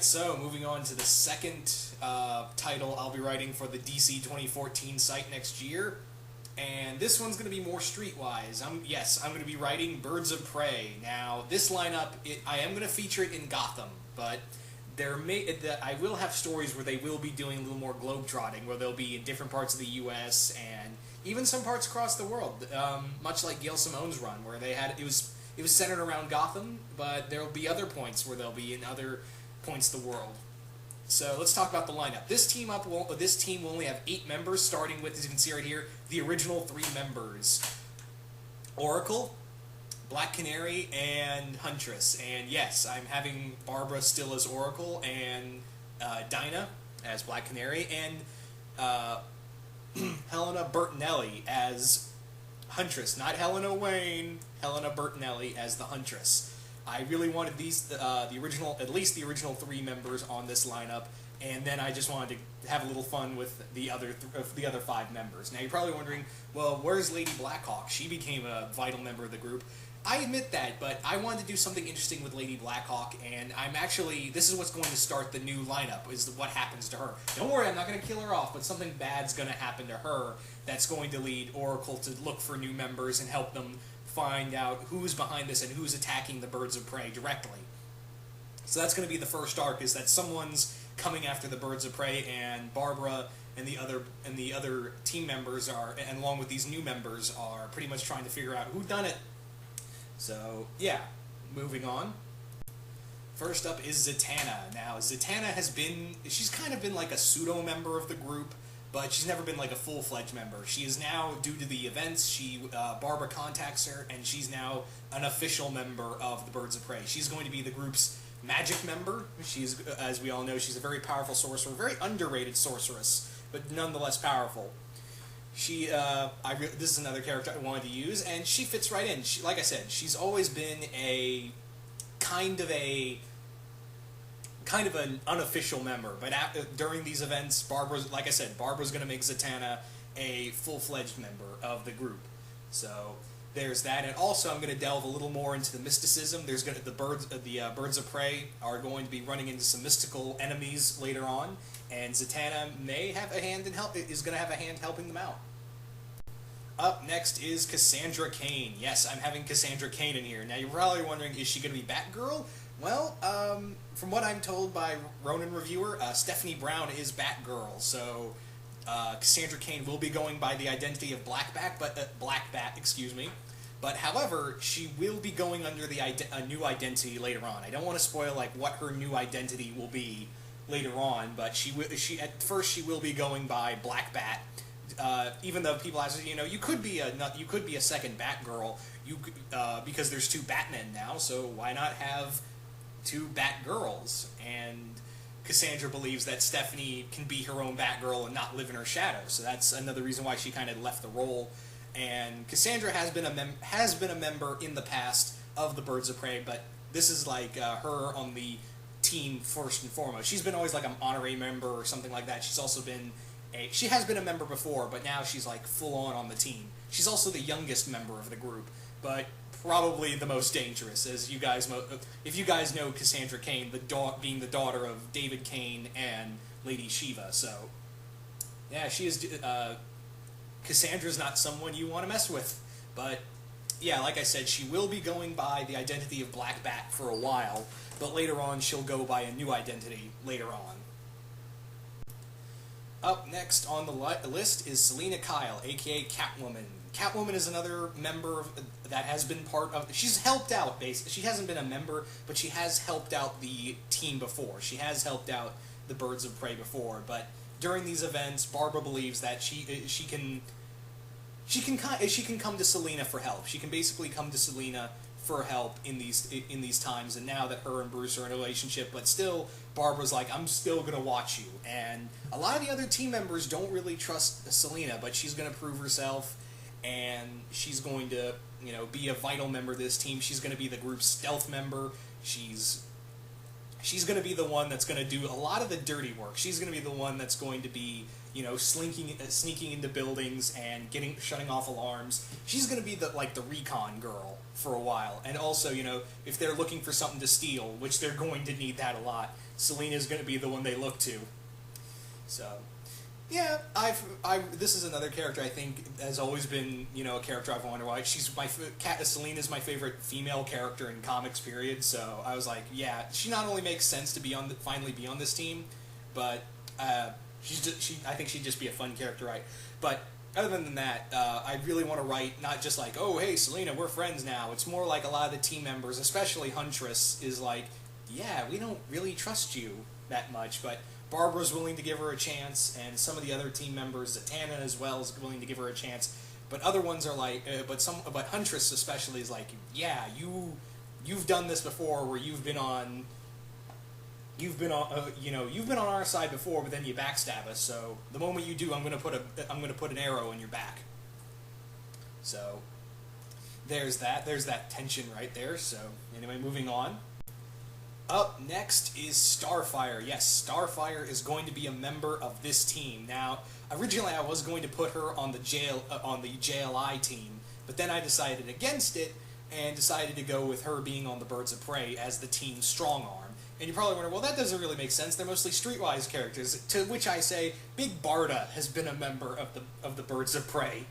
Alright, so moving on to the second title I'll be writing for the DC 2014 site next year. And this one's going to be more streetwise. I'm going to be writing Birds of Prey. Now, this lineup, I am going to feature it in Gotham, but I will have stories where they will be doing a little more globetrotting, where they'll be in different parts of the U.S. and even some parts across the world, much like Gail Simone's run, where it was centered around Gotham, but there will be other points where they'll be in other points of the world. So let's talk about the lineup. This team will only have 8 members, starting with, as you can see right here, the original 3 members: Oracle, Black Canary, and Huntress. And yes, I'm having Barbara still as Oracle, and Dinah as Black Canary, and Helena Bertinelli as Huntress. Not Helena Wayne, Helena Bertinelli as the Huntress. I really wanted at least the original 3 members on this lineup, and then I just wanted to have a little fun with the other 5 members. Now you're probably wondering, well, where's Lady Blackhawk? She became a vital member of the group. I admit that, but I wanted to do something interesting with Lady Blackhawk, and this is what's going to start the new lineup, is what happens to her. Don't worry, I'm not going to kill her off, but something bad's going to happen to her that's going to lead Oracle to look for new members and help them find out who's behind this and who's attacking the Birds of Prey directly. So that's going to be the first arc, is that someone's coming after the Birds of Prey, and Barbara and the other team members and along with these new members, are pretty much trying to figure out who done it. So yeah, moving on. First up is Zatanna. Now Zatanna she's kind of been like a pseudo member of the group, but she's never been like a full-fledged member. She is now, due to the events, Barbara contacts her, and she's now an official member of the Birds of Prey. She's going to be the group's magic member. She's, as we all know, she's a very powerful sorcerer, very underrated sorceress, but nonetheless powerful. This is another character I wanted to use, and she fits right in. Like I said, she's always been a kind of an unofficial member, but during these events, Barbara's going to make Zatanna a full-fledged member of the group. So there's that, and also I'm going to delve a little more into the mysticism. The Birds of Prey are going to be running into some mystical enemies later on, and Zatanna is going to have a hand helping them out. Up next is Cassandra Cain. Yes, I'm having Cassandra Cain in here. Now you're probably wondering, is she going to be Batgirl? Well, from what I'm told by Ronin Reviewer, Stephanie Brown is Batgirl, so Cassandra Cain will be going by the identity of Black Bat, but however, she will be going under a new identity later on. I don't want to spoil what her new identity will be later on, but at first she will be going by Black Bat. Even though people ask, you could be a second Batgirl, because there's 2 Batmen now, so why not have 2 Batgirls? And Cassandra believes that Stephanie can be her own Batgirl and not live in her shadow, so that's another reason why she kind of left the role. And Cassandra has been a member in the past of the Birds of Prey, but this is her on the team first and foremost. She's been always an honorary member or something like that. She has been a member before, but now she's full on the team. She's also the youngest member of the group, but probably the most dangerous, if you guys know Cassandra Cain, being the daughter of David Cain and Lady Shiva. So yeah, Cassandra's not someone you want to mess with, but yeah, like I said, she will be going by the identity of Black Bat for a while, but later on she'll go by a new identity later on. Up next on the list is Selina Kyle, aka Catwoman. Catwoman is another member that has been part of... She's helped out, basically. She hasn't been a member, but she has helped out the team before. She has helped out the Birds of Prey before, but during these events, Barbara believes that she can come to Selina for help. She can basically come to Selina for help in these times, and now that her and Bruce are in a relationship, but still, Barbara's I'm still going to watch you. And a lot of the other team members don't really trust Selina, but she's going to prove herself, and she's going to, be a vital member of this team. She's going to be the group's stealth member. She's she's going to be the one that's going to do a lot of the dirty work. She's going to be the one that's going to be, sneaking into buildings and shutting off alarms. She's going to be the recon girl for a while. And also, if they're looking for something to steal, which they're going to need that a lot, Selena's going to be the one they look to. So, yeah, this is another character I think has always been, a character I've wanted to watch. Selena's my favorite female character in comics, period. So I was like, yeah, she not only makes sense to finally be on this team, but I think she'd just be a fun character, right? But other than that, I really want to write not just like, oh, hey, Selena, we're friends now. It's more like a lot of the team members, especially Huntress, is like, yeah, we don't really trust you that much, but Barbara's willing to give her a chance, and some of the other team members, Zatanna as well, is willing to give her a chance. But other ones are like, but Huntress especially is like, yeah, you've done this before, where you've been on our side before, but then you backstab us. So the moment you do, I'm gonna put an arrow in your back. So there's that tension right there. So anyway, moving on. Up next is Starfire. Yes, Starfire is going to be a member of this team. Now, originally I was going to put her on the JLI team, but then I decided against it and decided to go with her being on the Birds of Prey as the team's strong arm. And you probably wonder, well, that doesn't really make sense. They're mostly streetwise characters. To which I say, Big Barda has been a member of the Birds of Prey.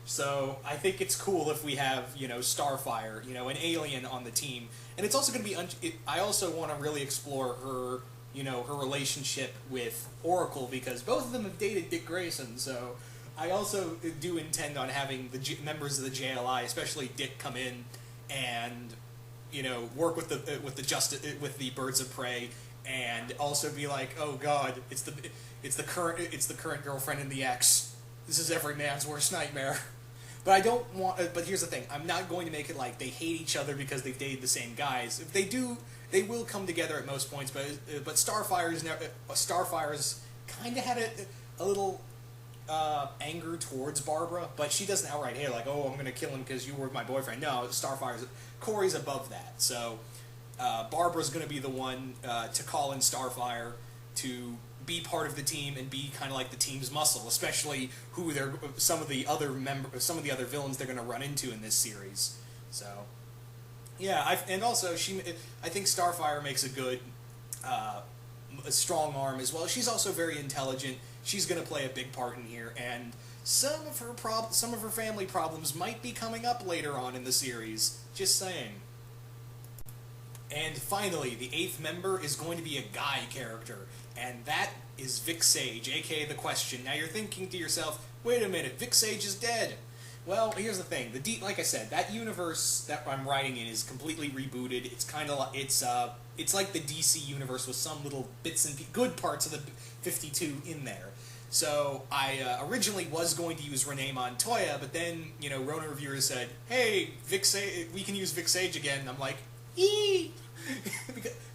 So I think it's cool if we have, Starfire, an alien on the team. And it's also going to be, I also want to really explore her, her relationship with Oracle, because both of them have dated Dick Grayson. So I also do intend on having the members of the JLI, especially Dick, come in and, work with the Birds of Prey, and also be like, oh God, it's the current girlfriend in the X. This is every man's worst nightmare. But I don't want. But here's the thing: I'm not going to make it like they hate each other because they've dated the same guys. If they do, they will come together at most points. But Starfire's kind of had a little anger towards Barbara, but she doesn't outright hate her, like, oh, I'm going to kill him because you were my boyfriend. No, Corey's above that. So Barbara's going to be the one to call in Starfire to be part of the team and be kind of like the team's muscle, especially some of the other villains they're going to run into in this series. So yeah, I think Starfire makes a good a strong arm as well. She's also very intelligent. She's going to play a big part in here, and some of her family problems might be coming up later on in the series. Just saying. And finally, the 8th member is going to be a guy character, and that is Vic Sage, aka The Question. Now you're thinking to yourself, wait a minute, Vic Sage is dead. Well, here's the thing. Like I said, that universe that I'm writing in is completely rebooted. It's kind of it's like the DC universe with some little bits and good parts of the 52 in there. So I originally was going to use Renee Montoya, but then Rona reviewers said, "Hey, we can use Vic Sage again." And I'm like, "Eee."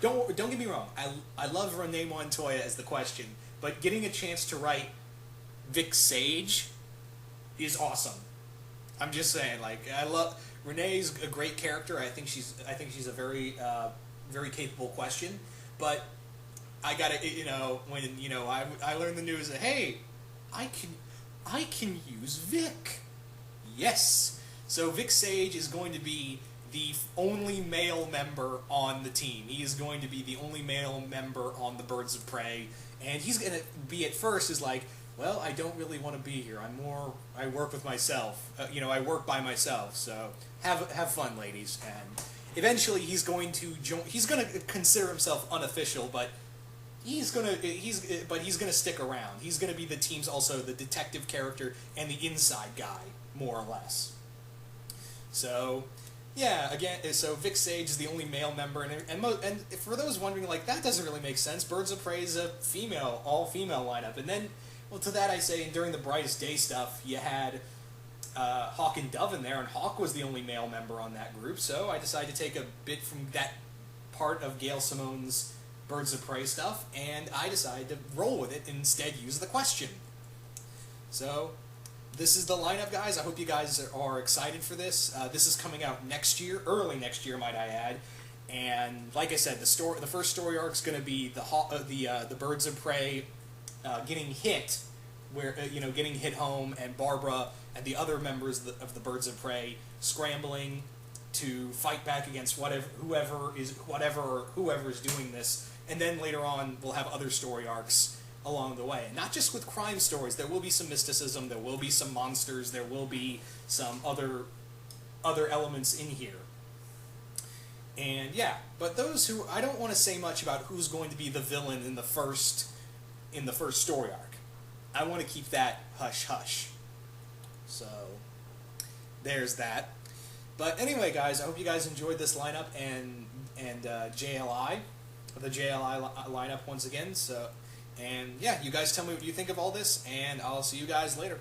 Don't get me wrong. I love Renee Montoya as The Question, but getting a chance to write Vic Sage is awesome. I'm just saying, I love Renee's a great character. I think she's a very very capable Question, but I gotta when I learned the news that, hey, I can use Vic. Yes. So Vic Sage is going to be the only male member on the team. He is going to be the only male member on the Birds of Prey, and he's going to be at first is like, well, I don't really want to be here. I work with myself. I work by myself. So have fun, ladies. And eventually, he's going to consider himself unofficial, but he's gonna stick around. He's gonna be the team's also the detective character and the inside guy, more or less. So. Yeah, so Vic Sage is the only male member, and for those wondering, that doesn't really make sense. Birds of Prey is a all-female lineup, and then, well, to that I say, during the Brightest Day stuff, you had Hawk and Dove in there, and Hawk was the only male member on that group, so I decided to take a bit from that part of Gail Simone's Birds of Prey stuff, and I decided to roll with it and instead use The Question. So this is the lineup, guys. I hope you guys are excited for this. This is coming out next year, early next year, might I add. And like I said, the first story arc is going to be the Birds of Prey getting hit, getting hit home, and Barbara and the other members of the Birds of Prey scrambling to fight back against whoever is doing this. And then later on, we'll have other story arcs along the way, and not just with crime stories. There will be some mysticism. There will be some monsters. There will be some other elements in here. And yeah, but I don't want to say much about who's going to be the villain in the first story arc. I want to keep that hush hush. So there's that. But anyway, guys, I hope you guys enjoyed this lineup and JLI, the JLI lineup once again. So, and yeah, you guys tell me what you think of all this, and I'll see you guys later.